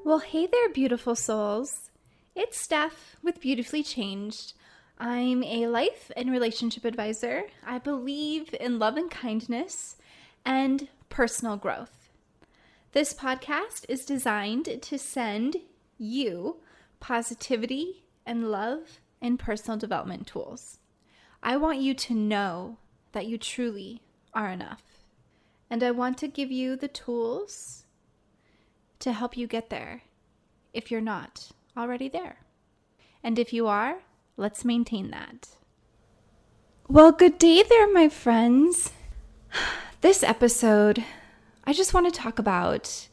Well, hey there, beautiful souls. It's Steph with Beautifully Changed. I'm a life and relationship advisor. I believe in love and kindness and personal growth. This podcast is designed to send you positivity and love and personal development tools. I want you to know that you truly are enough. And I want to give you the tools to help you get there if you're not already there. And if you are, let's maintain that. Well, good day there, my friends. This episode, I just want to talk about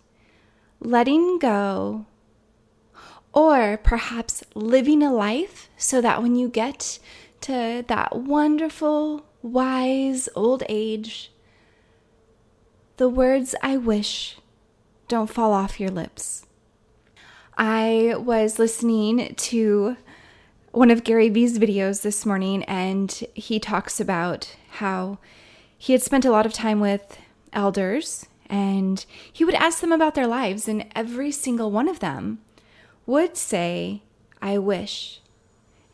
letting go, or perhaps living a life so that when you get to that wonderful, wise old age, the words "I wish" don't fall off your lips. I was listening to one of Gary Vee's videos this morning, and he talks about how he had spent a lot of time with elders, and he would ask them about their lives, and every single one of them would say, "I wish."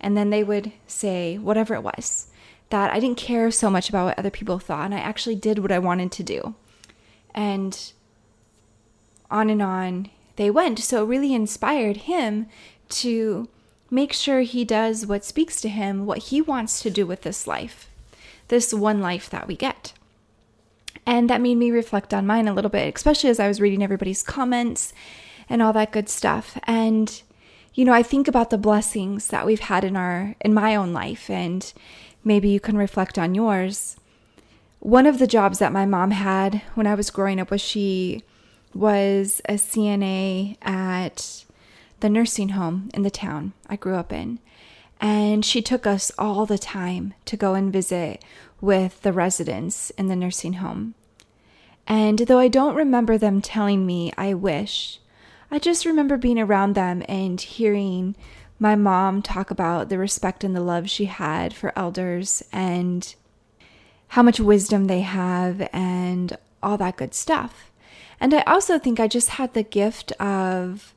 And then they would say whatever it was, that I didn't care so much about what other people thought, and I actually did what I wanted to do. And on they went. So it really inspired him to make sure he does what speaks to him, what he wants to do with this life, this one life that we get. And that made me reflect on mine a little bit, especially as I was reading everybody's comments and all that good stuff. And, I think about the blessings that we've had in my own life, and maybe you can reflect on yours. One of the jobs that my mom had when I was growing up was she was a CNA at the nursing home in the town I grew up in. And she took us all the time to go and visit with the residents in the nursing home. And though I don't remember them telling me "I wish," I just remember being around them and hearing my mom talk about the respect and the love she had for elders and how much wisdom they have and all that good stuff. And I also think I just had the gift of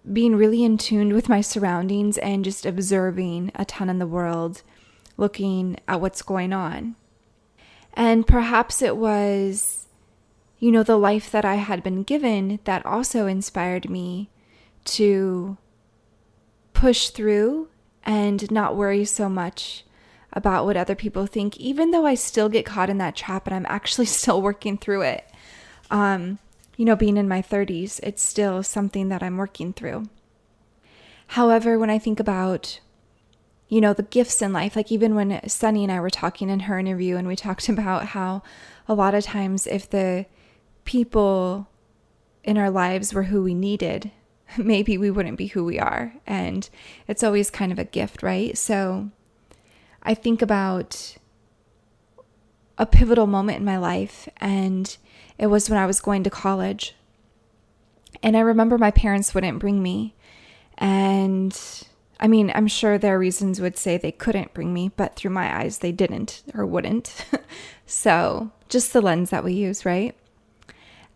being really in tune with my surroundings and just observing a ton in the world, looking at what's going on. And perhaps it was, the life that I had been given that also inspired me to push through and not worry so much about what other people think, even though I still get caught in that trap and I'm actually still working through it. Being in my 30s, it's still something that I'm working through. However, when I think about, the gifts in life, like even when Sunny and I were talking in her interview, and we talked about how a lot of times if the people in our lives were who we needed, maybe we wouldn't be who we are. And it's always kind of a gift, right? So I think about a pivotal moment in my life, and it was when I was going to college. And I remember my parents wouldn't bring me. And I'm sure their reasons would say they couldn't bring me, but through my eyes, they didn't or wouldn't. So just the lens that we use, right?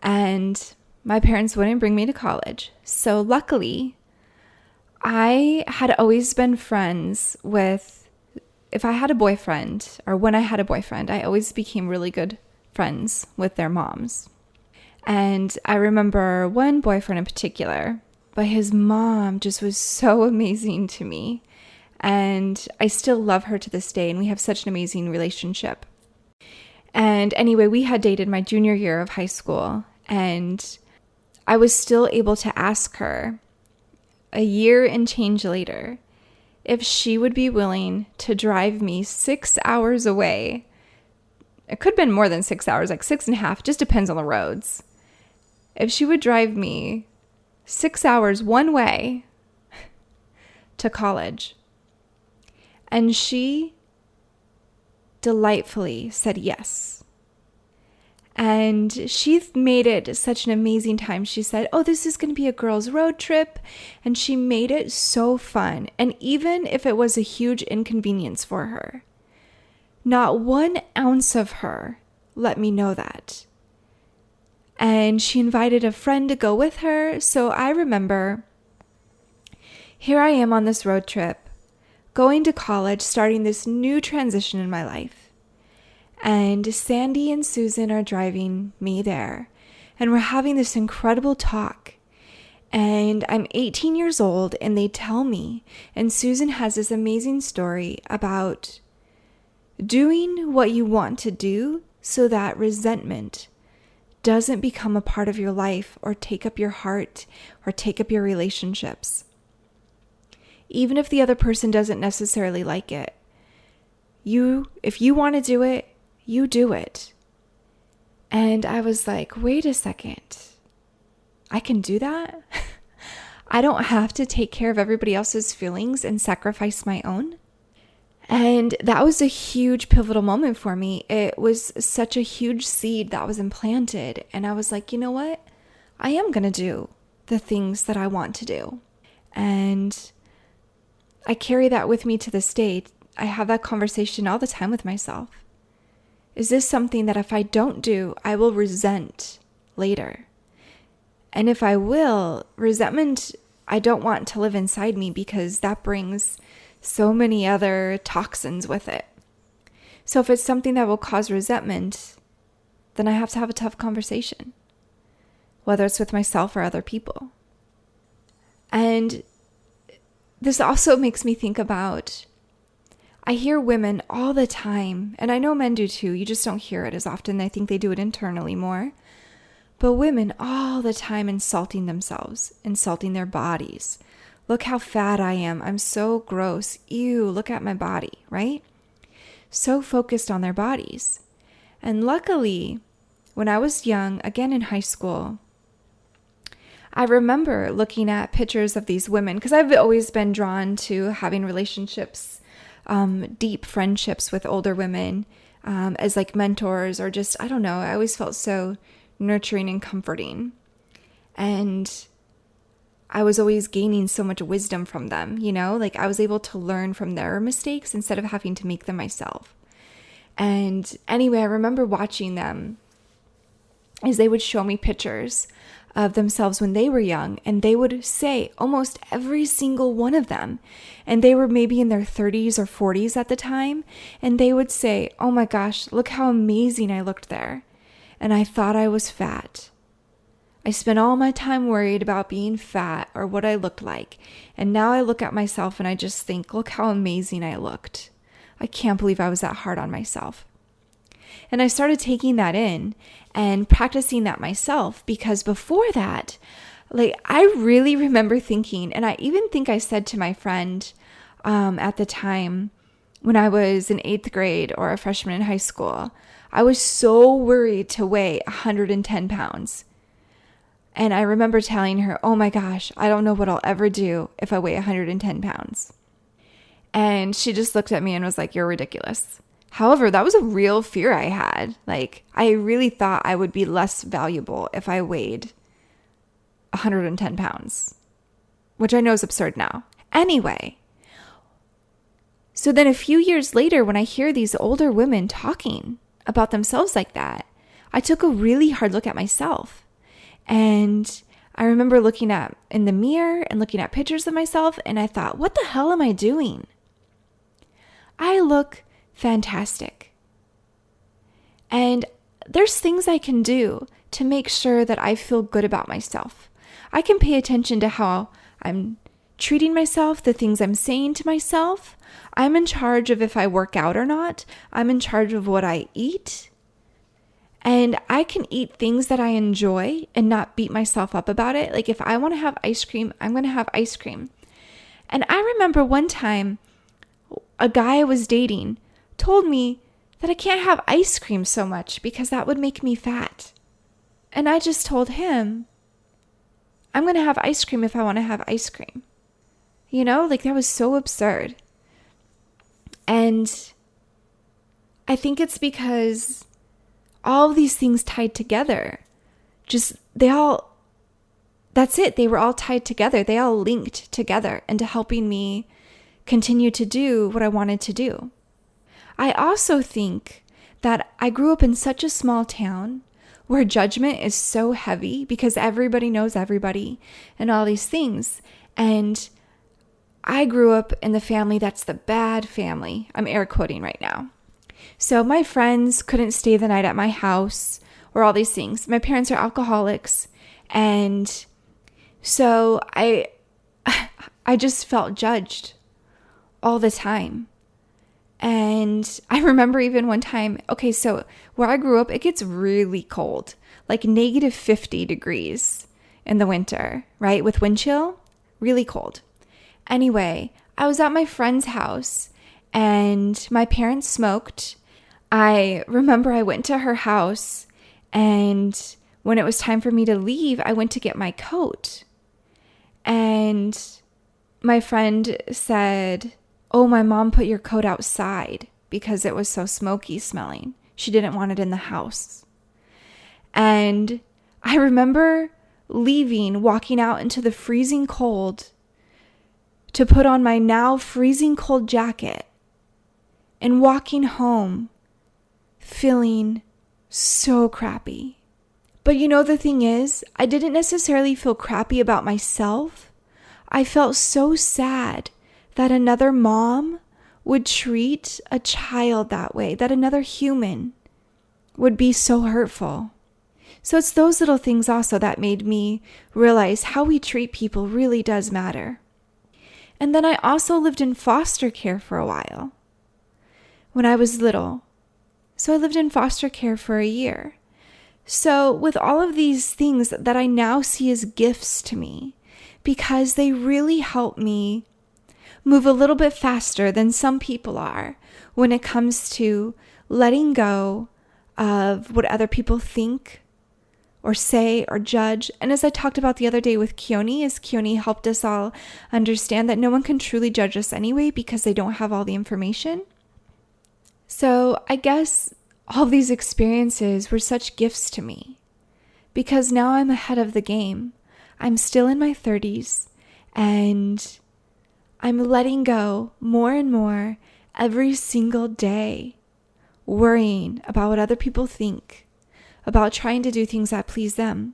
And my parents wouldn't bring me to college. So luckily, I had always been friends with, if I had a boyfriend, or when I had a boyfriend, I always became really good friends with their moms. And I remember one boyfriend in particular, but his mom just was so amazing to me. And I still love her to this day, and we have such an amazing relationship. And anyway, we had dated my junior year of high school, and I was still able to ask her a year and change later if she would be willing to drive me 6 hours away. It could have been more than 6 hours, like 6.5, just depends on the roads. If she would drive me 6 hours one way to college. And she delightfully said yes. And she made it such an amazing time. She said, "Oh, this is going to be a girls' road trip." And she made it so fun. And even if it was a huge inconvenience for her, not 1 ounce of her let me know that. and she invited a friend to go with her. So I remember here I am on this road trip, going to college, starting this new transition in my life. And Sandy and Susan are driving me there. And we're having this incredible talk. And I'm 18 years old, and they tell me, and Susan has this amazing story about doing what you want to do so that resentment doesn't become a part of your life or take up your heart or take up your relationships. Even if the other person doesn't necessarily like it, if you want to do it, you do it. And I was like, wait a second, I can do that? I don't have to take care of everybody else's feelings and sacrifice my own? And that was a huge pivotal moment for me. It was such a huge seed that was implanted. And I was like, you know what? I am going to do the things that I want to do. And I carry that with me to this day. I have that conversation all the time with myself. Is this something that if I don't do, I will resent later? And if I will, resentment, I don't want to live inside me because that brings so many other toxins with it. So if it's something that will cause resentment, then I have to have a tough conversation, whether it's with myself or other people. And this also makes me think about, I hear women all the time, and I know men do too, you just don't hear it as often. I think they do it internally more. But women all the time insulting themselves, insulting their bodies. Look how fat I am. I'm so gross. Ew, look at my body, right? So focused on their bodies. And luckily, when I was young, again in high school, I remember looking at pictures of these women because I've always been drawn to having relationships, deep friendships with older women as like mentors or just, I don't know, I always felt so nurturing and comforting. And I was always gaining so much wisdom from them, like I was able to learn from their mistakes instead of having to make them myself. And anyway, I remember watching them as they would show me pictures of themselves when they were young, and they would say almost every single one of them, and they were maybe in their 30s or 40s at the time, and they would say, oh my gosh, look how amazing I looked there. And I thought I was fat. I spent all my time worried about being fat or what I looked like. And now I look at myself and I just think, look how amazing I looked. I can't believe I was that hard on myself. And I started taking that in and practicing that myself, because before that, I really remember thinking, and I even think I said to my friend at the time when I was in 8th grade or a freshman in high school, I was so worried to weigh 110 pounds. And I remember telling her, oh my gosh, I don't know what I'll ever do if I weigh 110 pounds. And she just looked at me and was like, you're ridiculous. However, that was a real fear I had. I really thought I would be less valuable if I weighed 110 pounds, which I know is absurd now. Anyway, so then a few years later, when I hear these older women talking about themselves like that, I took a really hard look at myself. And I remember looking in the mirror and looking at pictures of myself, and I thought, what the hell am I doing? I look fantastic. And there's things I can do to make sure that I feel good about myself. I can pay attention to how I'm treating myself, the things I'm saying to myself. I'm in charge of if I work out or not. I'm in charge of what I eat. And I can eat things that I enjoy and not beat myself up about it. Like if I want to have ice cream, I'm going to have ice cream. And I remember one time a guy I was dating told me that I can't have ice cream so much because that would make me fat. And I just told him, I'm going to have ice cream if I want to have ice cream. That was so absurd. And I think it's because all of these things tied together, that's it. They were all tied together. They all linked together into helping me continue to do what I wanted to do. I also think that I grew up in such a small town where judgment is so heavy because everybody knows everybody and all these things. And I grew up in the family that's the bad family. I'm air quoting right now. So my friends couldn't stay the night at my house or all these things. My parents are alcoholics. And so I just felt judged all the time. And I remember even one time, okay, so where I grew up, it gets really cold, like negative 50 degrees in the winter, right? With wind chill, really cold. Anyway, I was at my friend's house and my parents smoked. I remember I went to her house, and when it was time for me to leave, I went to get my coat. And my friend said, "Oh, my mom put your coat outside because it was so smoky smelling. She didn't want it in the house." And I remember leaving, walking out into the freezing cold to put on my now freezing cold jacket and walking home feeling so crappy. But you know, the thing is, I didn't necessarily feel crappy about myself. I felt so sad that another mom would treat a child that way, that another human would be so hurtful. So it's those little things also that made me realize how we treat people really does matter. And then I also lived in foster care for a while when I was little. So I lived in foster care for a year. So with all of these things that I now see as gifts to me, because they really help me move a little bit faster than some people are when it comes to letting go of what other people think or say or judge. And as I talked about the other day with Keone, as Keone helped us all understand that no one can truly judge us anyway because they don't have all the information. So I guess all these experiences were such gifts to me because now I'm ahead of the game. I'm still in my 30s and I'm letting go more and more every single day, worrying about what other people think, about trying to do things that please them.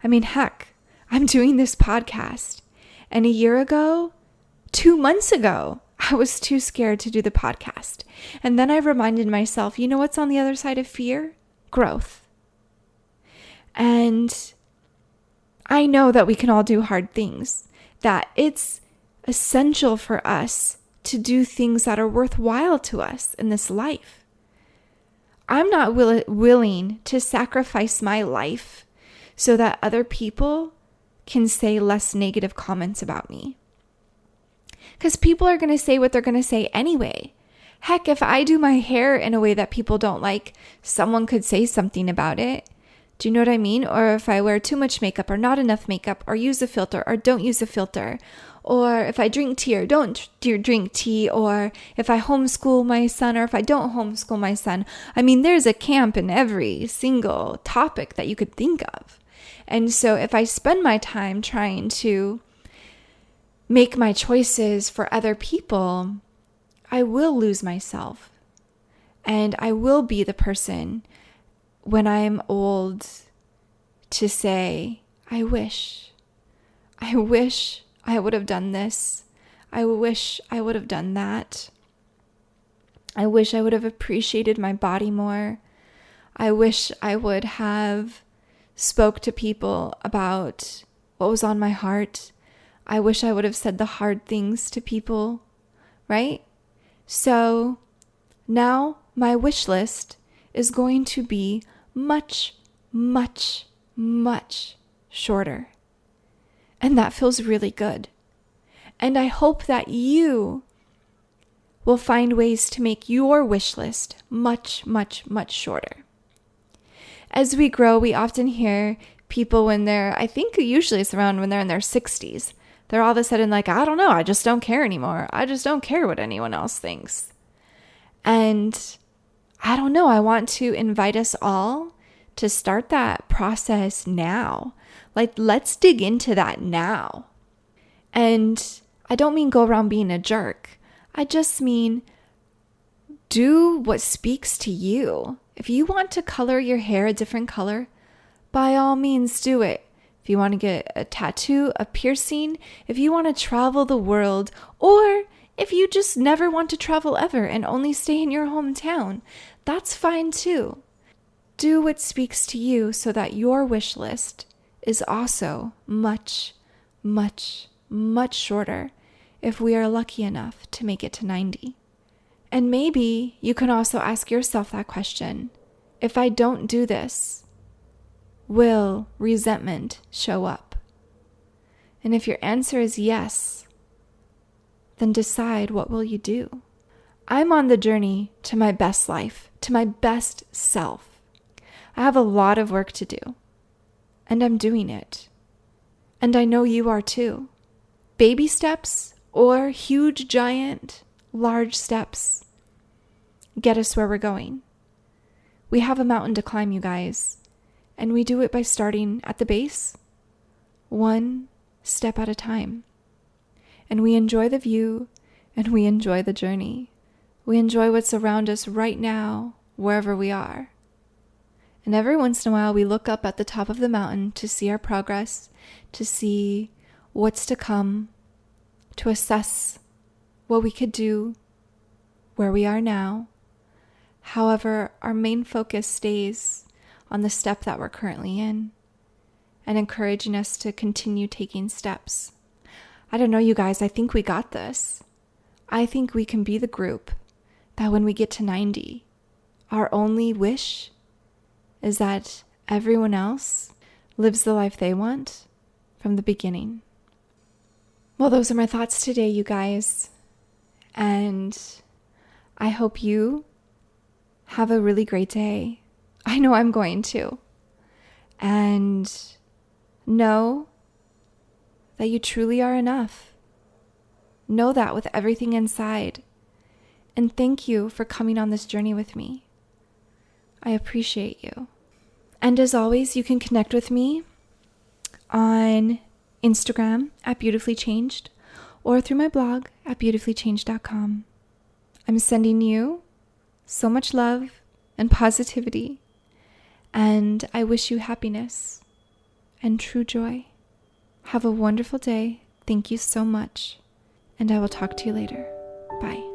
I mean, heck, I'm doing this podcast, and a year ago, 2 months ago, I was too scared to do the podcast. And then I reminded myself, you know what's on the other side of fear? Growth. And I know that we can all do hard things, that it's essential for us to do things that are worthwhile to us in this life. I'm not willing to sacrifice my life so that other people can say less negative comments about me. Because people are going to say what they're going to say anyway. Heck, if I do my hair in a way that people don't like, someone could say something about it. Do you know what I mean? Or if I wear too much makeup or not enough makeup or use a filter or don't use a filter. Or if I drink tea or don't drink tea. Or if I homeschool my son or if I don't homeschool my son. I mean, there's a camp in every single topic that you could think of. And so if I spend my time trying to make my choices for other people, I will lose myself. And I will be the person when I'm old to say, I wish I would have done this. I wish I would have done that. I wish I would have appreciated my body more. I wish I would have spoke to people about what was on my heart. I wish I would have said the hard things to people, right? So now my wish list is going to be much, much, much shorter. And that feels really good. And I hope that you will find ways to make your wish list much, much, much shorter. As we grow, we often hear people when they're, I think usually it's around when they're in their 60s, they're all of a sudden like, I don't know, I just don't care anymore. I just don't care what anyone else thinks. And I don't know, I want to invite us all to start that process now. Like, let's dig into that now. And I don't mean go around being a jerk. I just mean do what speaks to you. If you want to color your hair a different color, by all means do it. If you want to get a tattoo, a piercing, if you want to travel the world, or if you just never want to travel ever and only stay in your hometown, that's fine too. Do what speaks to you so that your wish list is also much, much, much shorter if we are lucky enough to make it to 90. And maybe you can also ask yourself that question. If I don't do this, will resentment show up? And if your answer is yes, then decide what will you do. I'm on the journey to my best life, to my best self. I have a lot of work to do, and I'm doing it. And I know you are too. Baby steps or huge, giant, large steps get us where we're going. We have a mountain to climb, you guys, and we do it by starting at the base, one step at a time. And we enjoy the view, and we enjoy the journey. We enjoy what's around us right now, wherever we are. And every once in a while, we look up at the top of the mountain to see our progress, to see what's to come, to assess what we could do, where we are now. However, our main focus stays on the step that we're currently in and encouraging us to continue taking steps. I don't know, you guys, I think we got this. I think we can be the group that when we get to 90, our only wish is that everyone else lives the life they want from the beginning. Well, those are my thoughts today, you guys. And I hope you have a really great day. I know I'm going to. And know that you truly are enough. Know that with everything inside. And thank you for coming on this journey with me. I appreciate you. And as always, you can connect with me on Instagram at Beautifully Changed or through my blog at beautifullychanged.com. I'm sending you so much love and positivity, and I wish you happiness and true joy. Have a wonderful day. Thank you so much, and I will talk to you later. Bye.